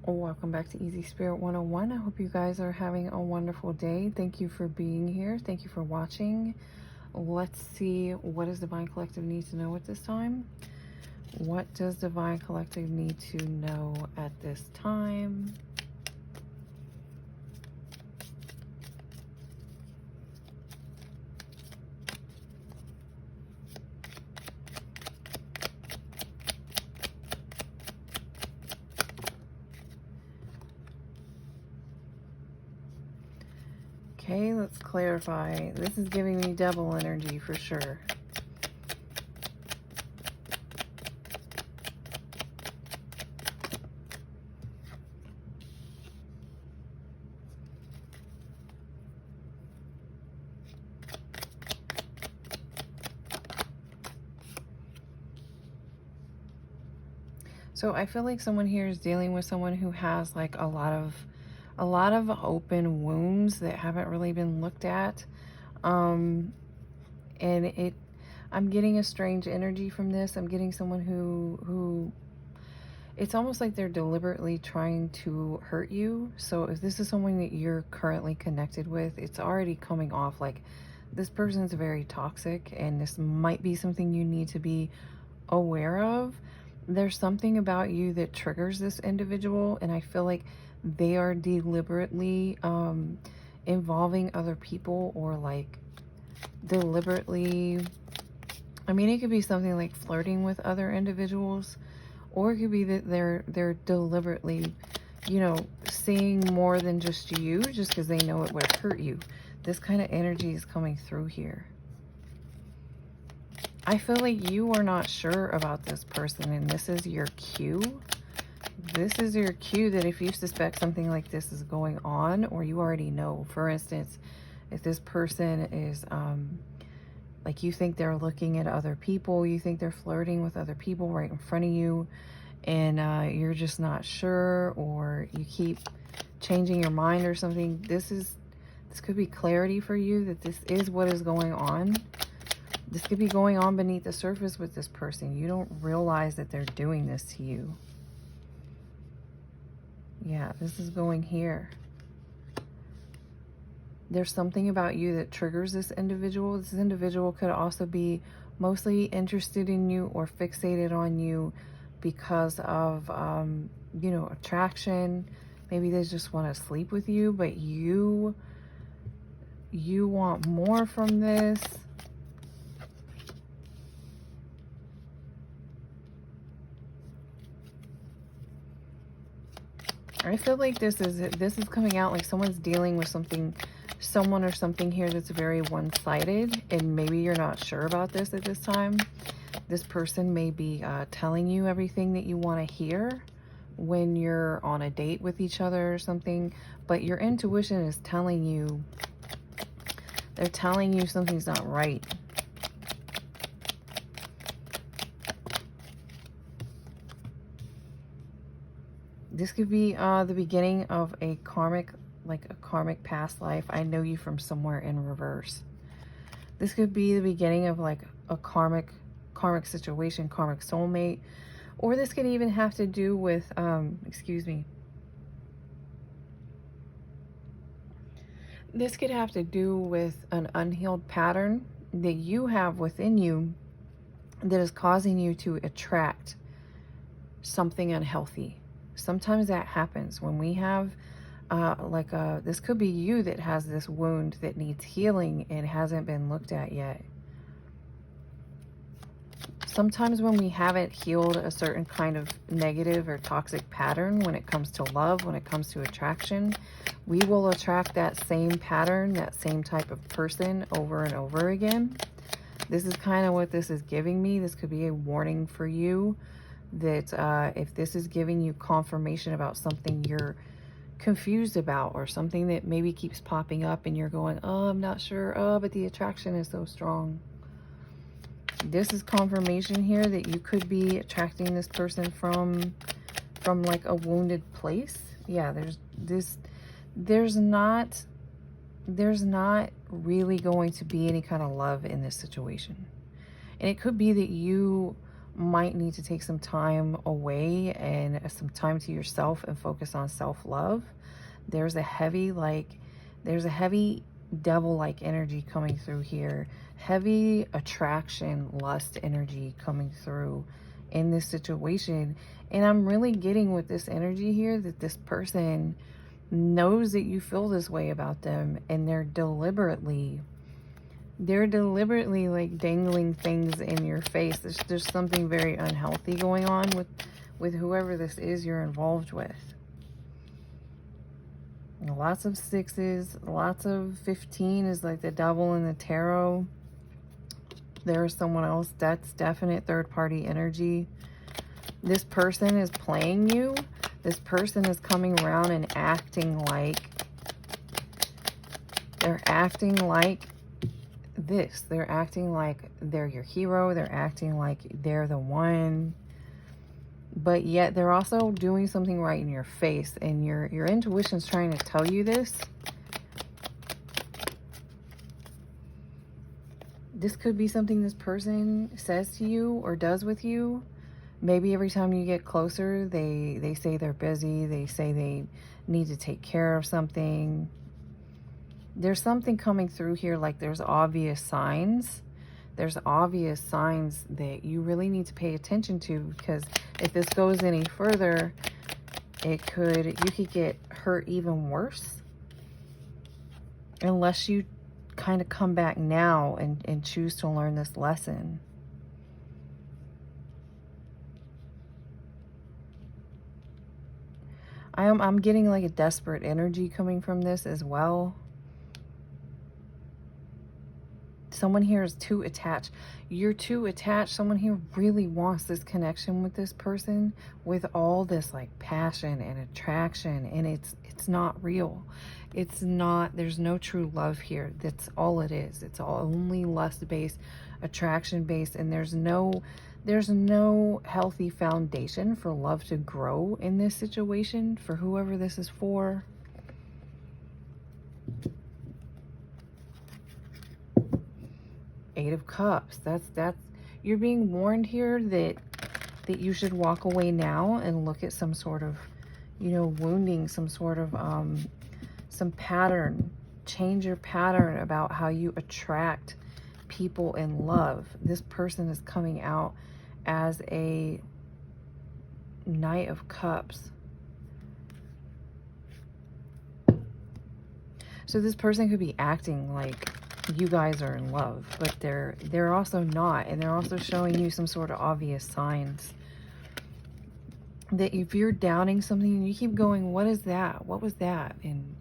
Welcome back to Easy Spirit 101. I hope you guys are having a wonderful day. Thank you for being here. Thank you for watching. Let's see, what does Divine Collective need to know at this time? What does Divine Collective need to know at this time? Okay, let's clarify. This is giving me double energy for sure. So I feel like someone here is dealing with someone who has like a lot of open wounds that haven't really been looked at. And I'm getting a strange energy from this. I'm getting someone who it's almost like they're deliberately trying to hurt you. So if this is someone that you're currently connected with, it's already coming off like this person's very toxic, and this might be something you need to be aware of. There's something about you that triggers this individual, and I feel like they are deliberately involving other people, or like deliberately, I mean, it could be something like flirting with other individuals, or it could be that they're deliberately, you know, seeing more than just you just because they know it would hurt you. This kind of energy is coming through here. I feel like you are not sure about this person, and this is your cue. This is your cue that if you suspect something like this is going on, or you already know, for instance, if this person is, like, you think they're looking at other people, you think they're flirting with other people right in front of you, and you're just not sure, or you keep changing your mind or something, this could be clarity for you that this is what is going on. This could be going on beneath the surface with this person. You don't realize that they're doing this to you. Yeah, this is going here. There's something about you that triggers this individual. This individual could also be mostly interested in you or fixated on you because of, you know, attraction. Maybe they just want to sleep with you, but you want more from this. I feel like this is coming out like someone's dealing with someone or something here that's very one-sided, and maybe you're not sure about this at this time. This person may be telling you everything that you want to hear when you're on a date with each other or something, but your intuition is telling you, they're telling you something's not right. This could be the beginning of a karmic, like a karmic past life. I know you from somewhere in reverse. This could be the beginning of like a karmic situation, karmic soulmate. Or this could even have to do with, excuse me. This could have to do with an unhealed pattern that you have within you that is causing you to attract something unhealthy. Sometimes that happens when we have this could be you that has this wound that needs healing and hasn't been looked at yet. Sometimes when we haven't healed a certain kind of negative or toxic pattern when it comes to love, when it comes to attraction, we will attract that same pattern, that same type of person over and over again. This is kind of what this is giving me. This could be a warning for you that if this is giving you confirmation about something you're confused about, or something that maybe keeps popping up and you're going, oh, I'm not sure, oh, but the attraction is so strong. This is confirmation here that you could be attracting this person from like a wounded place. Yeah, there's not really going to be any kind of love in this situation. And it could be that you might need to take some time away and some time to yourself and focus on self-love. There's a heavy, devil-like energy coming through here. Heavy attraction, lust energy coming through in this situation. And I'm really getting with this energy here that this person knows that you feel this way about them, and they're deliberately like dangling things in your face. There's something very unhealthy going on with whoever this is you're involved with. Lots of 6s, lots of 15 is like the devil in the tarot. There's someone else. That's definite third-party energy. This person is playing you. This person is coming around and acting like they're acting like this. They're acting like they're your hero. They're acting like they're the one. But yet they're also doing something right in your face, and your intuition's trying to tell you this. This could be something this person says to you or does with you. Maybe every time you get closer, they say they're busy. They say they need to take care of something. There's something coming through here, like there's obvious signs. There's obvious signs that you really need to pay attention to, because if this goes any further, you could get hurt even worse. Unless you kind of come back now and choose to learn this lesson. I'm getting like a desperate energy coming from this as well. Someone here is too attached. You're too attached. Someone here really wants this connection with this person with all this like passion and attraction, and it's not real. It's not, there's no true love here. That's all it is. It's all only lust-based, attraction-based, and there's no healthy foundation for love to grow in this situation for whoever this is for. Eight of Cups. That's you're being warned here that you should walk away now and look at some sort of, wounding, some sort of some pattern. Change your pattern about how you attract people in love. This person is coming out as a Knight of Cups. So this person could be acting like you guys are in love, but they're also not, and they're also showing you some sort of obvious signs that if you're doubting something and you keep going, what is that? What was that? And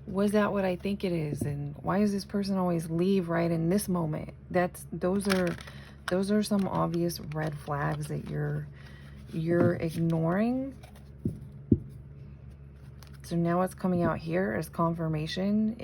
was that what I think it is? And why does this person always leave right in this moment? Those are some obvious red flags that you're ignoring. So now what's coming out here is confirmation.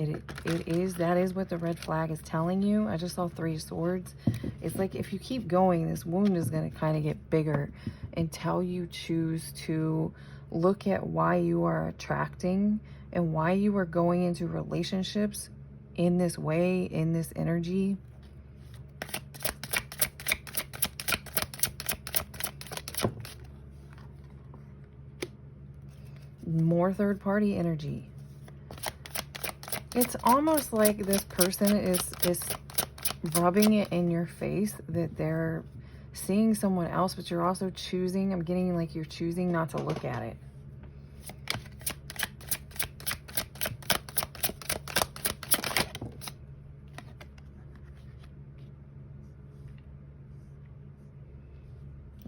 That is what the red flag is telling you. I just saw 3 swords. It's like if you keep going, this wound is going to kind of get bigger until you choose to look at why you are attracting and why you are going into relationships in this way, in this energy. More third-party energy. It's almost like this person is rubbing it in your face that they're seeing someone else, but you're also choosing, I'm getting like you're choosing not to look at it.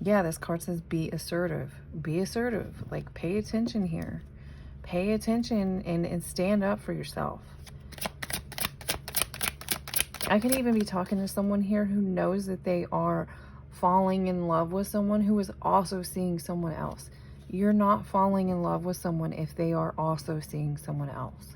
Yeah, this card says be assertive. Be assertive. Like, pay attention here. Pay attention and stand up for yourself. I could even be talking to someone here who knows that they are falling in love with someone who is also seeing someone else. You're not falling in love with someone if they are also seeing someone else.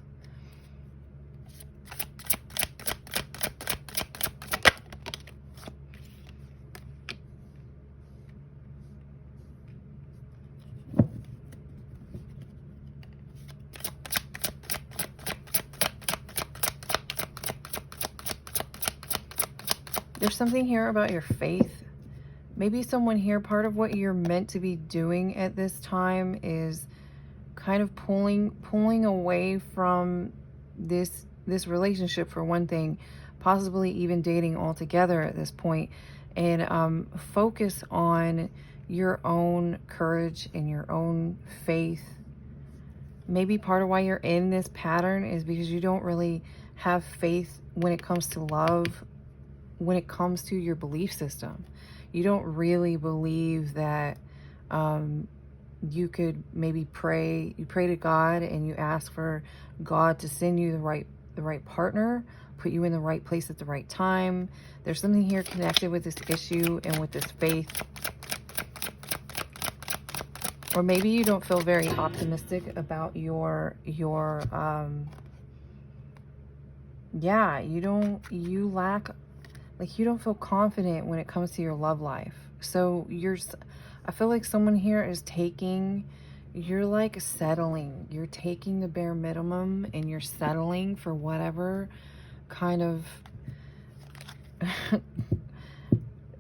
There's something here about your faith Maybe someone here, part of what you're meant to be doing at this time is kind of pulling away from this relationship, for one thing, possibly even dating altogether at this point, and focus on your own courage and your own faith. Maybe part of why you're in this pattern is because you don't really have faith when it comes to love, when it comes to your belief system. You don't really believe that you could maybe pray to God and you ask for God to send you the right partner, put you in the right place at the right time. There's something here connected with this issue and with this faith. Or maybe you don't feel very optimistic about you don't feel confident when it comes to your love life. So I feel like someone here is you're like settling. You're taking the bare minimum and you're settling for whatever kind of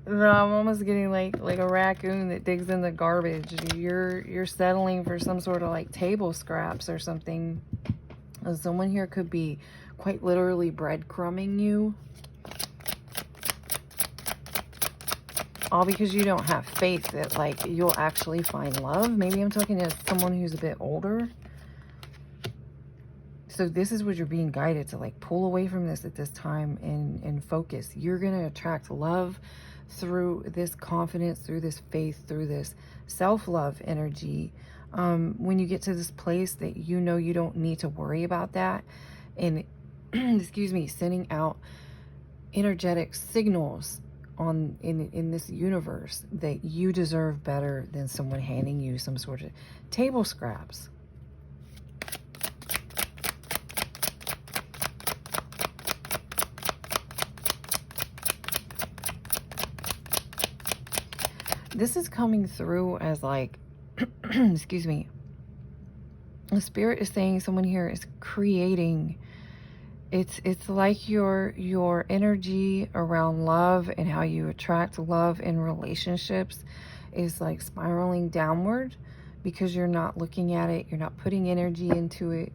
I'm almost getting like a raccoon that digs in the garbage. You're settling for some sort of like table scraps or something. Someone here could be quite literally breadcrumbing you. All because you don't have faith that like you'll actually find love. Maybe I'm talking to someone who's a bit older. So this is what you're being guided to, like pull away from this at this time and focus. You're going to attract love through this confidence, through this faith, through this self-love energy. When you get to this place that you know you don't need to worry about that, and excuse me, sending out energetic signals in this universe that you deserve better than someone handing you some sort of table scraps. This is coming through as like, excuse me, the spirit is saying someone here is creating. It's like your energy around love and how you attract love in relationships is like spiraling downward because you're not looking at it, you're not putting energy into it,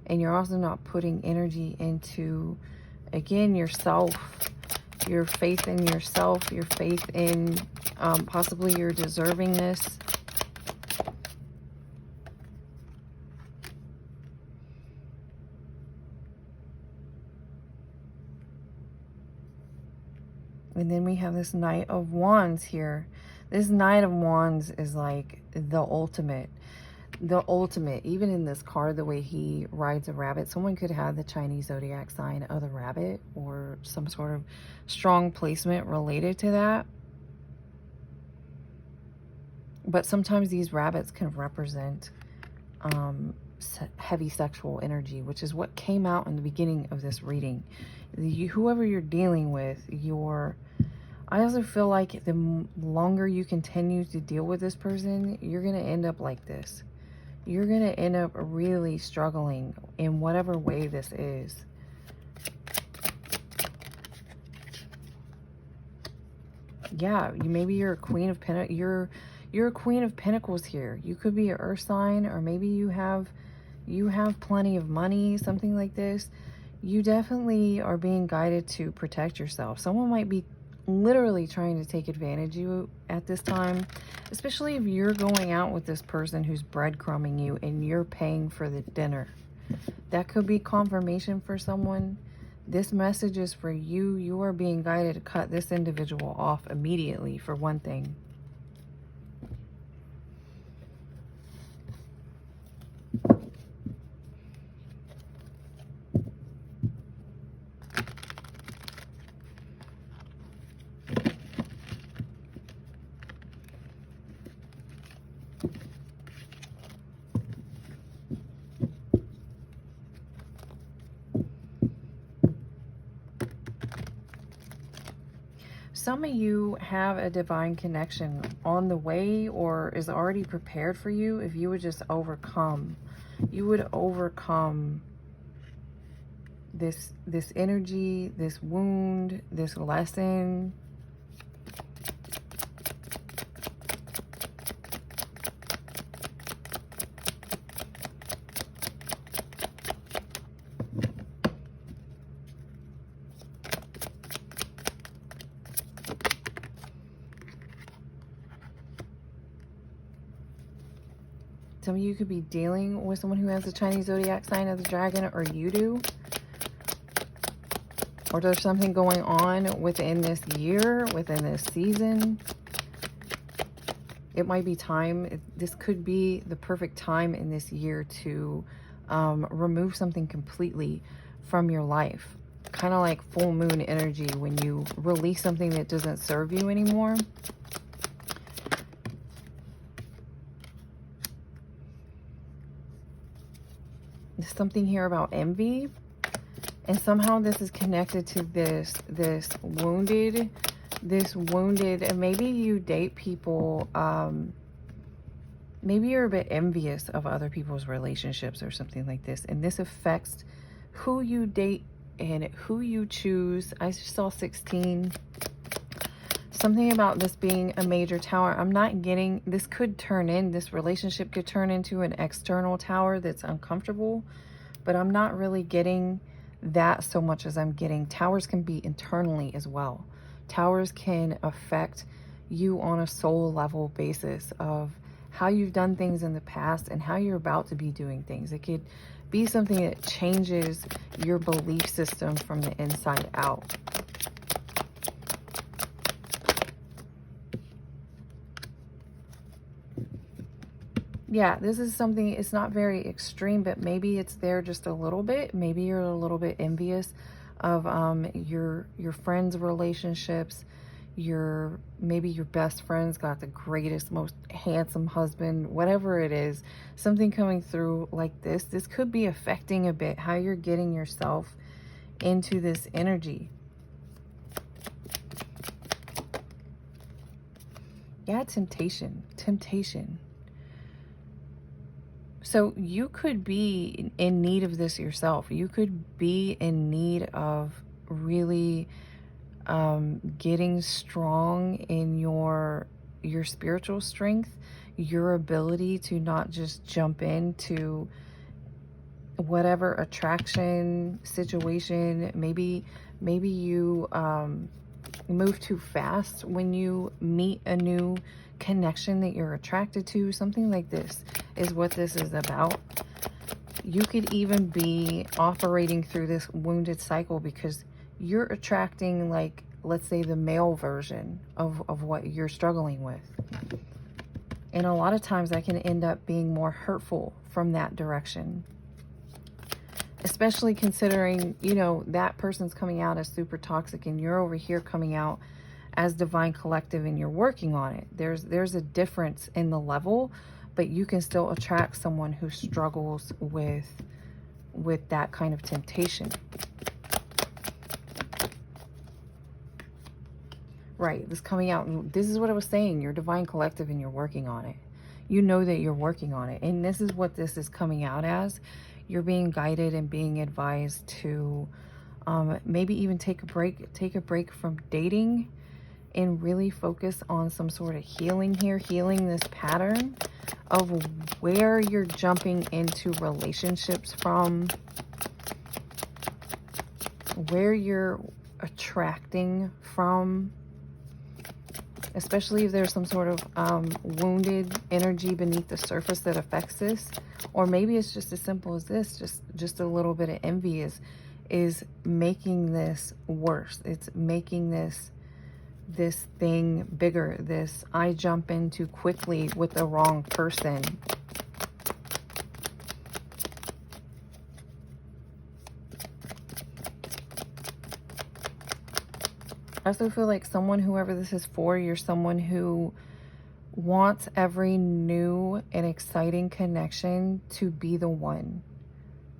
and you're also not putting energy into, again, yourself, your faith in yourself, your faith in possibly your deservingness. And then we have this Knight of Wands here. This Knight of Wands is like the ultimate. The ultimate. Even in this card, the way he rides a rabbit, someone could have the Chinese zodiac sign of the rabbit or some sort of strong placement related to that. But sometimes these rabbits can represent heavy sexual energy, which is what came out in the beginning of this reading. Whoever you're dealing with, I also feel like the longer you continue to deal with this person, you're going to end up like this. You're going to end up really struggling in whatever way this is. Yeah, maybe you're a Queen of Pentacles. You're a Queen of Pentacles here. You could be an earth sign, or maybe you have plenty of money, something like this. You definitely are being guided to protect yourself. Someone might be literally trying to take advantage of you at this time, especially if you're going out with this person who's breadcrumbing you and you're paying for the dinner. That could be confirmation for someone. This message is for you. You are being guided to cut this individual off immediately, for one thing. Some of you have a divine connection on the way or is already prepared for you if you would just overcome. You would overcome this energy, this wound, this lesson. of you could be dealing with someone who has the Chinese zodiac sign of the dragon, or you do. Or there's something going on within this year, within this season. It might be time. This could be the perfect time in this year to remove something completely from your life. Kind of like full moon energy when you release something that doesn't serve you anymore. There's something here about envy. And somehow this is connected to this wounded, and maybe you date people, maybe you're a bit envious of other people's relationships or something like this. And this affects who you date and who you choose. I just saw 16. Something about this being a major tower. I'm not getting, this relationship could turn into an external tower that's uncomfortable, but I'm not really getting that so much as I'm getting towers can be internally as well. Towers can affect you on a soul level basis of how you've done things in the past and how you're about to be doing things. It could be something that changes your belief system from the inside out. Yeah, this is something, it's not very extreme, but maybe it's there just a little bit. Maybe you're a little bit envious of your friends' relationships. Maybe your best friend's got the greatest, most handsome husband, whatever it is. Something coming through like this. This could be affecting a bit how you're getting yourself into this energy. Yeah, temptation. So you could be in need of this yourself. You could be in need of really getting strong in your spiritual strength, your ability to not just jump into whatever attraction situation. Maybe you move too fast when you meet a new connection that you're attracted to. Something like this is what this is about. You could even be operating through this wounded cycle because you're attracting, like, let's say the male version of what you're struggling with. And a lot of times that can end up being more hurtful from that direction. Especially considering, you know, that person's coming out as super toxic and you're over here coming out as divine collective and you're working on it. There's a difference in the level, but you can still attract someone who struggles with that kind of temptation. Right, this coming out, this is what I was saying, you're divine collective and you're working on it. You know that you're working on it. And this is what this is coming out as. You're being guided and being advised to maybe even take a break from dating and really focus on some sort of healing here, healing this pattern of where you're jumping into relationships from, where you're attracting from, especially if there's some sort of wounded energy beneath the surface that affects this. Or maybe it's just as simple as this, just a little bit of envy is making this worse. It's making this thing bigger. This I jump in too quickly with the wrong person. I also feel like whoever this is for, you're someone who wants every new and exciting connection to be the one.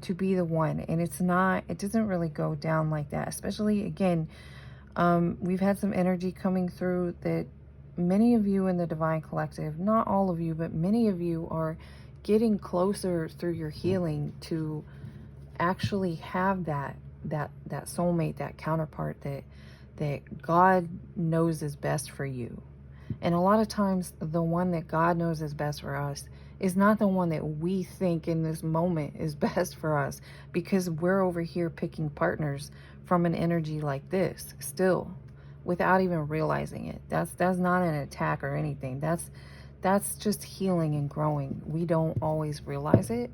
And it doesn't really go down like that. Especially, again, we've had some energy coming through that many of you in the divine collective, not all of you, but many of you are getting closer through your healing to actually have that soulmate, that counterpart that God knows is best for you. And a lot of times the one that God knows is best for us is not the one that we think in this moment is best for us, because we're over here picking partners from an energy like this still without even realizing it. That's not an attack or anything. That's just healing and growing. We don't always realize it.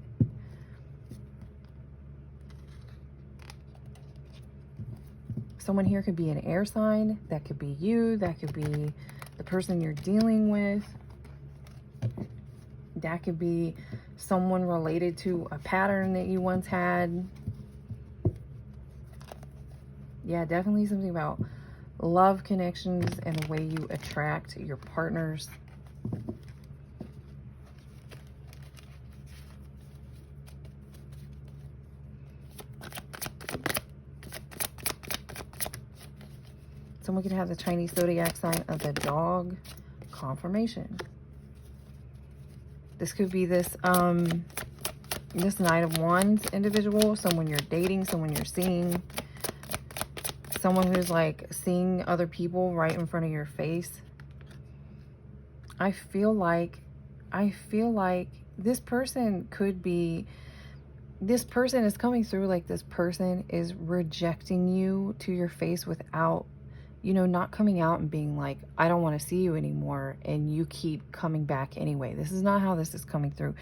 Someone here could be an air sign. That could be you. That could be the person you're dealing with. That could be someone related to a pattern that you once had. Yeah, definitely something about love connections and the way you attract your partners. Someone could have the Chinese zodiac sign of the dog. Confirmation. This could be this this Knight of Wands individual, someone you're dating, someone you're seeing, someone who's like seeing other people right in front of your face. I feel like this person could be, this person is coming through like this person is rejecting you to your face without, you know, not coming out and being like, I don't want to see you anymore, and you keep coming back anyway. This is not how this is coming through.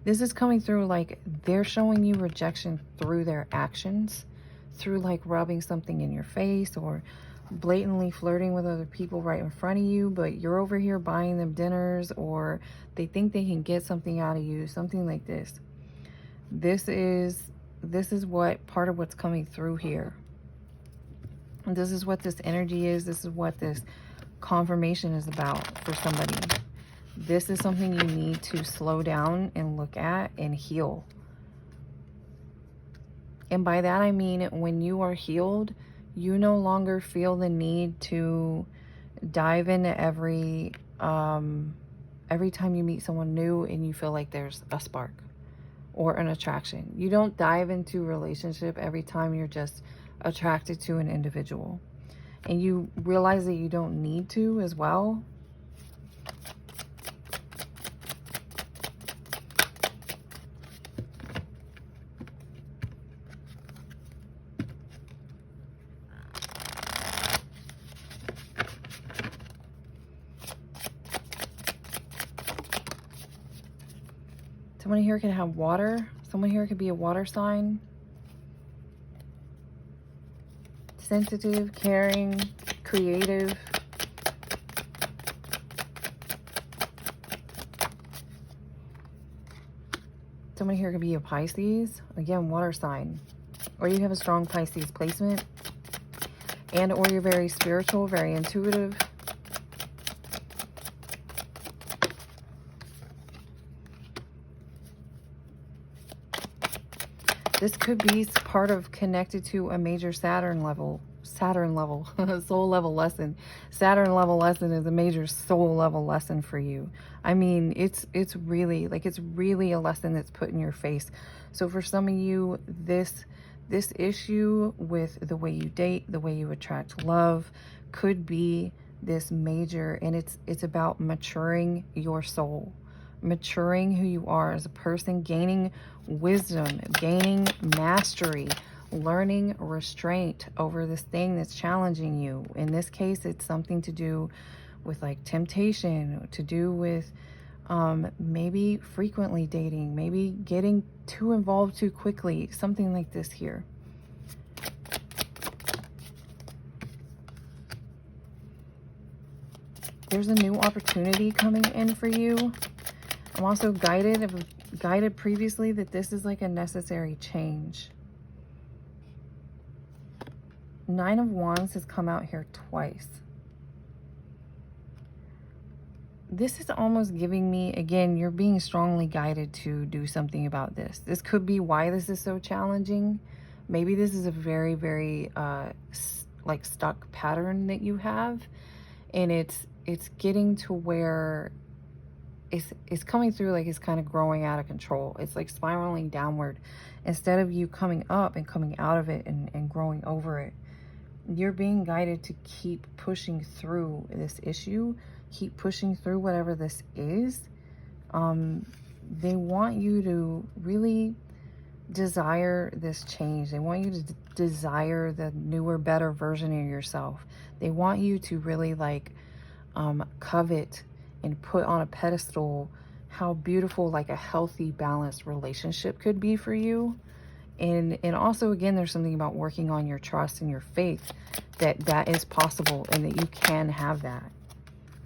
This is coming through like they're showing you rejection through their actions, through like rubbing something in your face or blatantly flirting with other people right in front of you, but you're over here buying them dinners, or they think they can get something out of you, something like this. This is what part of what's coming through here. And this is what this energy is. This is what this confirmation is about for somebody. This is something you need to slow down and look at and heal. And by that I mean, when you are healed, you no longer feel the need to dive into every time you meet someone new and you feel like there's a spark or an attraction. You don't dive into a relationship every time you're just attracted to an individual. And you realize that you don't need to as well. Someone here can have water. Someone here could be a water sign. Sensitive, caring, creative. Someone here could be a Pisces. Again, water sign. Or you have a strong Pisces placement. And or you're very spiritual, very intuitive. This could be part of connected to a major Saturn level, soul level lesson. Saturn level lesson is a major soul level lesson for you. I mean, it's really a lesson that's put in your face. So for some of you, this issue with the way you date, the way you attract love, could be this major, and it's about maturing your soul. Maturing who you are as a person, gaining wisdom, gaining mastery, learning restraint over this thing that's challenging you. In this case, it's something to do with like temptation, to do with maybe frequently dating, maybe getting too involved too quickly, something like this here. There's a new opportunity coming in for you. I'm also guided previously that this is like a necessary change. Nine of Wands has come out here twice. This is almost giving me, again, you're being strongly guided to do something about this. This could be why this is so challenging. Maybe this is a very, very like stuck pattern that you have, and it's getting to where it's coming through like it's kind of growing out of control. It's like spiraling downward instead of you coming up and coming out of it and growing over it. You're being guided to keep pushing through this issue, keep pushing through whatever this is. They want you to really desire this change. They want you to desire the newer, better version of yourself. They want you to really like covet and put on a pedestal how beautiful like a healthy, balanced relationship could be for you. And also, again, there's something about working on your trust and your faith that is possible, and that you can have that.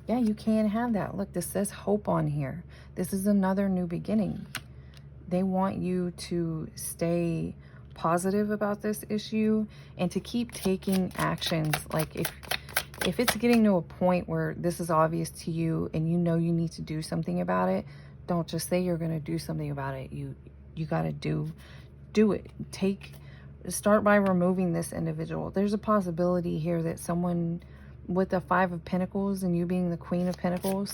Yeah, you can have that. Look, this says hope on here. This is another new beginning. They want you to stay positive about this issue and to keep taking actions. Like if it's getting to a point where this is obvious to you and you know you need to do something about it, don't just say you're going to do something about it. You got to do it. Start by removing this individual. There's a possibility here that someone with the 5 of Pentacles and you being the Queen of Pentacles,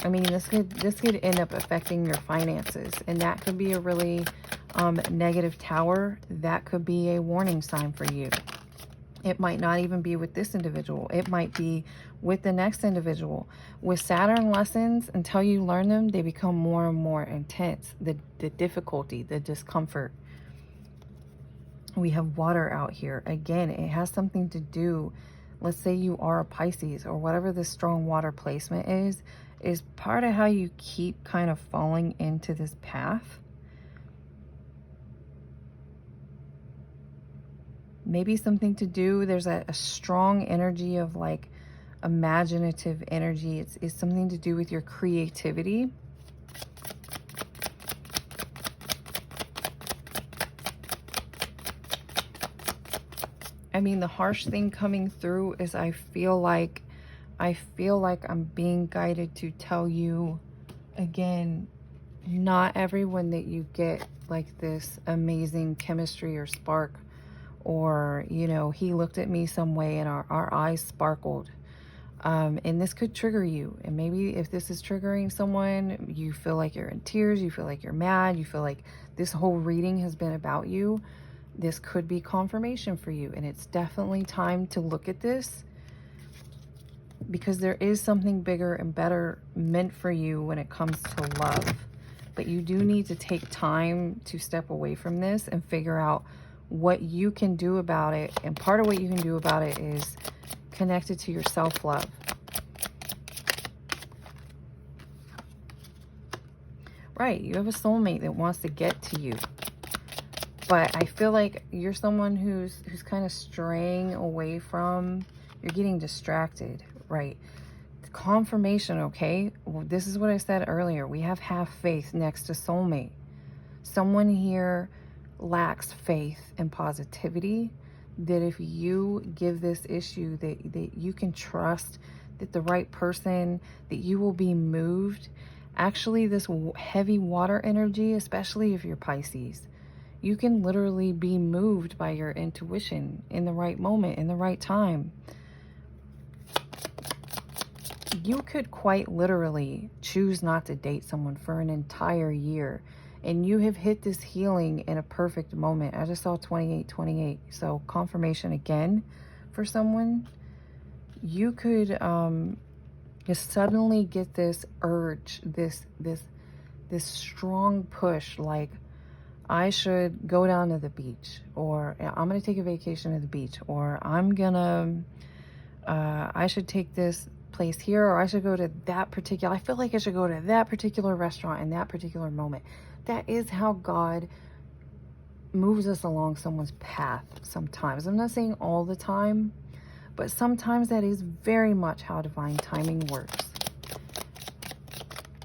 I mean, this could end up affecting your finances, and that could be a really negative tower. That could be a warning sign for you. It might not even be with this individual. It might be with the next individual. With Saturn lessons, until you learn them, they become more and more intense. The difficulty, the discomfort. We have water out here. Again, it has something to do, let's say you are a Pisces or whatever this strong water placement is part of how you keep kind of falling into this path. Maybe something to do, there's a strong energy of like imaginative energy. It's something to do with your creativity. I mean, the harsh thing coming through is I feel like I'm being guided to tell you, again, not everyone that you get like this amazing chemistry or spark, or, you know, he looked at me some way and our eyes sparkled. And this could trigger you. And maybe if this is triggering someone, you feel like you're in tears, you feel like you're mad, you feel like this whole reading has been about you. This could be confirmation for you, and it's definitely time to look at this, because there is something bigger and better meant for you when it comes to love. But you do need to take time to step away from this and figure out what you can do about it. And part of what you can do about it is connected to your self-love. Right, you have a soulmate that wants to get to you. But I feel like you're someone who's kind of straying away from, you're getting distracted, right? Confirmation, okay? Well, this is what I said earlier. We have faith next to soulmate. Someone here lacks faith and positivity, that if you give this issue, that you can trust that the right person, that you will be moved. Actually, this heavy water energy, especially if you're Pisces, you can literally be moved by your intuition in the right moment, in the right time. You could quite literally choose not to date someone for an entire year, and you have hit this healing in a perfect moment. I just saw 2828. So confirmation again for someone. You could just suddenly get this urge, this strong push, like, I should go down to the beach, or I'm going to take a vacation to the beach, or I should take this place here, or I should go to that particular, I feel like I should go to that particular restaurant in that particular moment. That is how God moves us along someone's path sometimes. I'm not saying all the time, but sometimes that is very much how divine timing works.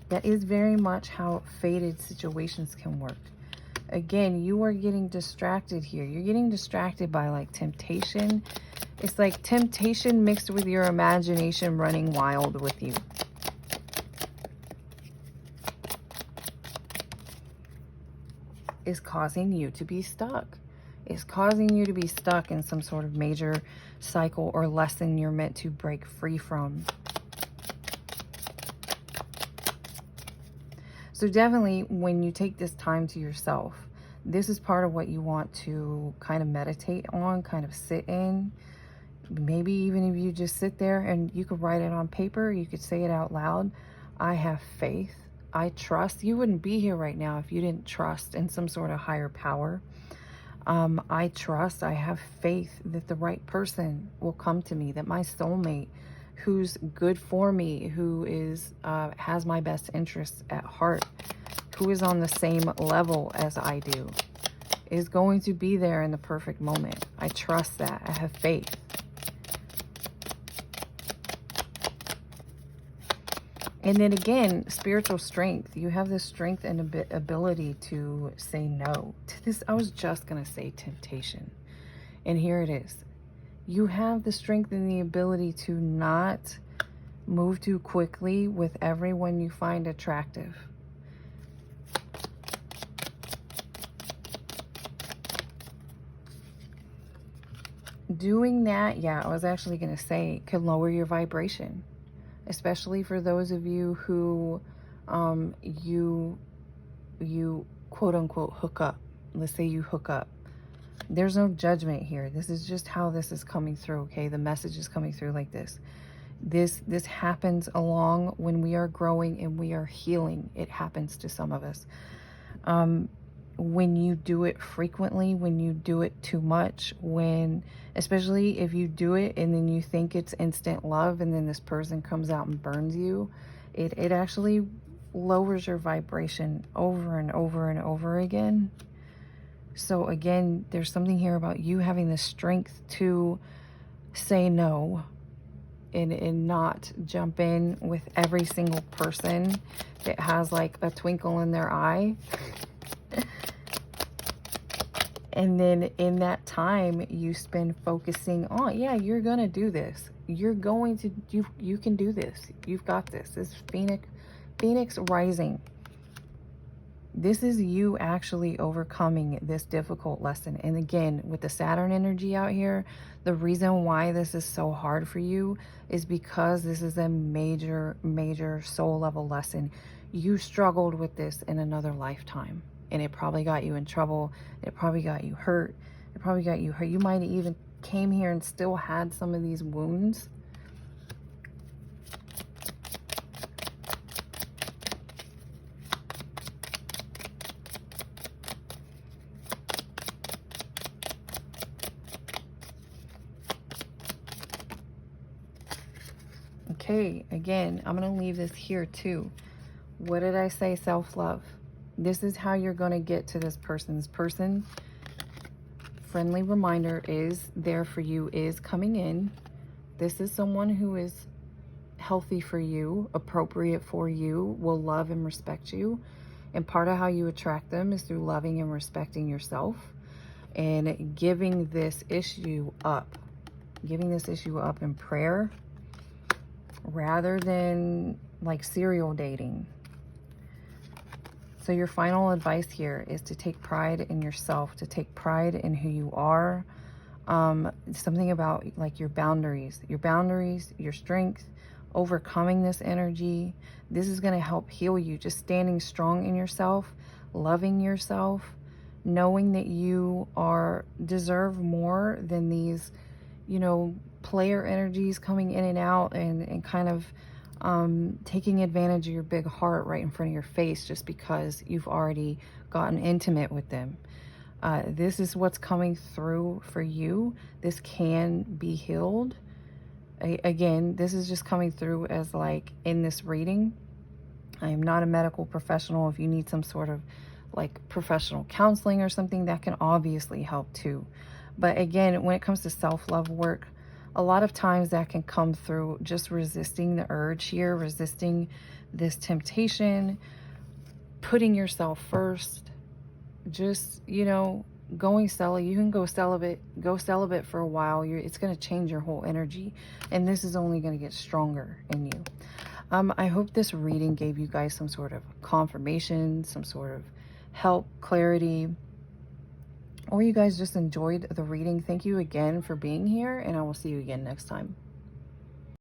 That is very much how fated situations can work. Again, you are getting distracted here. You're getting distracted by like temptation. It's like temptation mixed with your imagination running wild with you. Is causing you to be stuck. It's causing you to be stuck in some sort of major cycle or lesson you're meant to break free from. So definitely, when you take this time to yourself, this is part of what you want to kind of meditate on, kind of sit in. Maybe even if you just sit there and you could write it on paper, you could say it out loud. I have faith. I trust. You wouldn't be here right now if you didn't trust in some sort of higher power. I trust, I have faith that the right person will come to me, that my soulmate, who's good for me, who is has my best interests at heart, who is on the same level as I do, is going to be there in the perfect moment. I trust that. I have faith. And then again, spiritual strength. You have this strength and ability to say no to this. I was just going to say temptation. And here it is. You have the strength and the ability to not move too quickly with everyone you find attractive. Doing that, yeah, I was actually going to say, can lower your vibration. Especially for those of you who you quote unquote hook up. Let's say you hook up. There's no judgment here. This is just how this is coming through, okay? The message is coming through like this. This happens along when we are growing and we are healing. It happens to some of us. When you do it frequently, when you do it too much, especially if you do it and then you think it's instant love and then this person comes out and burns you, it actually lowers your vibration over and over and over again. So again, there's something here about you having the strength to say no and not jump in with every single person that has like a twinkle in their eye. And then in that time you spend focusing on, yeah, you're going to do this. You're going to, you can do this. You've got this. This Phoenix rising. This is you actually overcoming this difficult lesson. And again, with the Saturn energy out here, the reason why this is so hard for you is because this is a major, major soul level lesson. You struggled with this in another lifetime. And it probably got you in trouble. It probably got you hurt. It probably got you hurt. You might have even came here and still had some of these wounds. Okay, again, I'm going to leave this here too. What did I say? Self-love. This is how you're going to get to this person. This person, friendly reminder, is there for you, is coming in. This is someone who is healthy for you, appropriate for you, will love and respect you. And part of how you attract them is through loving and respecting yourself and giving this issue up. Giving this issue up in prayer rather than like serial dating. So your final advice here is to take pride in yourself, to take pride in who you are. Something about like your boundaries, your strength, overcoming this energy. This is going to help heal you. Just standing strong in yourself, loving yourself, knowing that you deserve more than these, player energies coming in and out and kind of taking advantage of your big heart right in front of your face just because you've already gotten intimate with them. This is what's coming through for you. This can be healed. Again, this is just coming through as like in this reading. I am not a medical professional. If you need some sort of like professional counseling or something, that can obviously help too. But again, when it comes to self-love work, a lot of times that can come through just resisting the urge here, resisting this temptation, putting yourself first, just, going celibate. You can go celibate for a while. It's going to change your whole energy. And this is only going to get stronger in you. I hope this reading gave you guys some sort of confirmation, some sort of help, clarity, or you guys just enjoyed the reading. Thank you again for being here, and I will see you again next time.